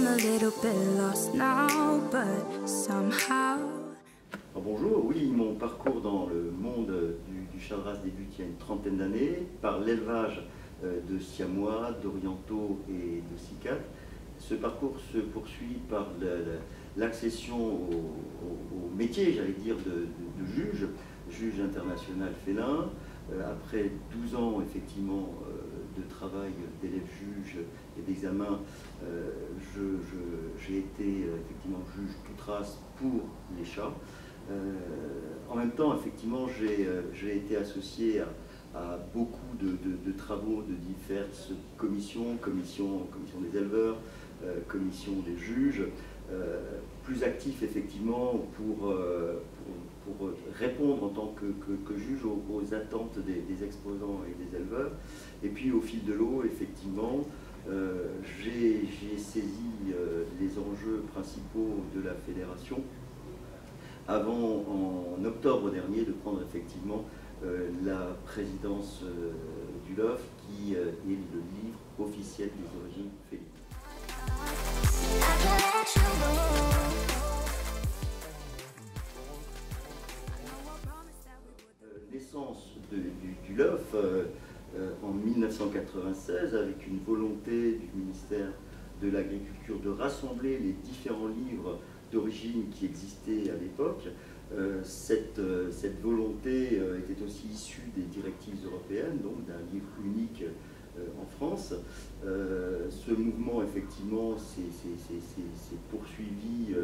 I'm a little bit lost now, but somehow. Alors bonjour, oui, mon parcours dans le monde du Chadras débute il y a une trentaine d'années par l'élevage de siamois, d'orientaux et de cicates. Ce parcours se poursuit par l'accession au métier, j'allais dire, de juge international félin. Après 12 ans, effectivement, de travail d'élève-juge et d'examen, j'ai été effectivement juge toute race pour les chats. En même temps, effectivement, j'ai été associé à beaucoup de travaux de diverses commissions, commission des éleveurs, commission des juges, plus actif effectivement pour répondre en tant que juge aux attentes des exposants et des éleveurs. Et puis au fil de l'eau, effectivement, j'ai saisi les enjeux principaux de la fédération avant, en octobre dernier, de prendre effectivement la présidence du LOF, qui est le livre officiel des origines félines. L'essence du LOF en 1996, avec une volonté du ministère de l'Agriculture de rassembler les différents livres d'origine qui existaient à l'époque. Cette volonté était aussi issue des directives européennes, donc d'un livre unique en France. Ce mouvement, effectivement, s'est poursuivi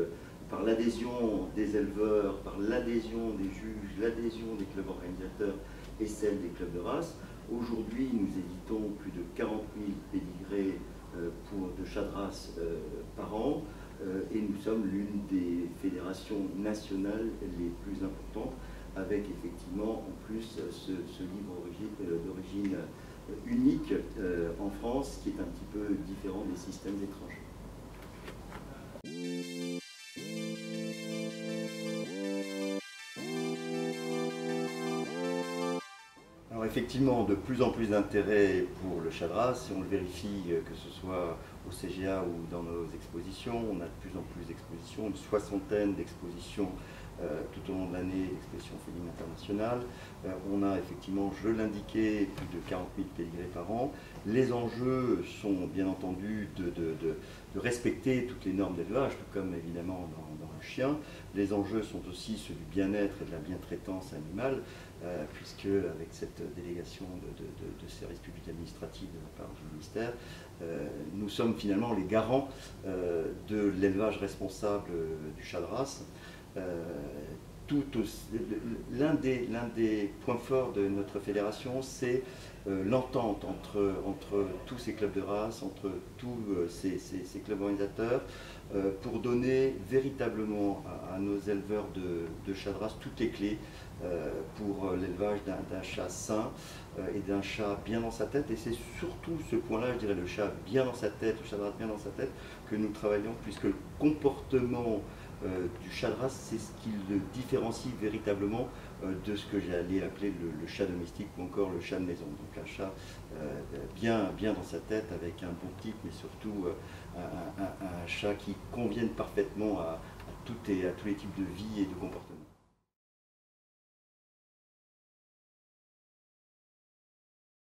par l'adhésion des éleveurs, par l'adhésion des juges, l'adhésion des clubs organisateurs et celle des clubs de race. Aujourd'hui, nous éditons plus de 40 000 pédigrés de chats de race par an. Et nous sommes l'une des fédérations nationales les plus importantes, avec effectivement en plus ce livre d'origine unique en France, qui est un petit peu différent des systèmes étrangers. Alors effectivement, de plus en plus d'intérêt pour le chat de race, et on le vérifie que ce soit au CGA ou dans nos expositions. On a de plus en plus d'expositions, une soixantaine d'expositions tout au long de l'année, d'expositions félines internationales. On a effectivement, je l'indiquais, plus de 40 000 pédigrés par an. Les enjeux sont bien entendu de respecter toutes les normes d'élevage, tout comme évidemment dans le chien. Les enjeux sont aussi ceux du bien-être et de la bientraitance animale, puisque avec cette délégation de services publics administratifs de la part du ministère, nous sommes finalement les garants de l'élevage responsable du chat de race. L'un des points forts de notre fédération, c'est l'entente entre tous ces clubs de race, entre tous ces clubs organisateurs, pour donner véritablement à nos éleveurs de chats de race toutes les clés pour l'élevage d'un chat sain et d'un chat bien dans sa tête. Et c'est surtout ce point-là, je dirais, le chat bien dans sa tête, le chat de race bien dans sa tête, que nous travaillons, puisque le comportement du chat de race, c'est ce qui le différencie véritablement de ce que j'allais appeler le chat domestique ou encore le chat de maison. Donc un chat bien dans sa tête, avec un bon type, mais surtout un chat qui convienne parfaitement à tous les types de vie et de comportement.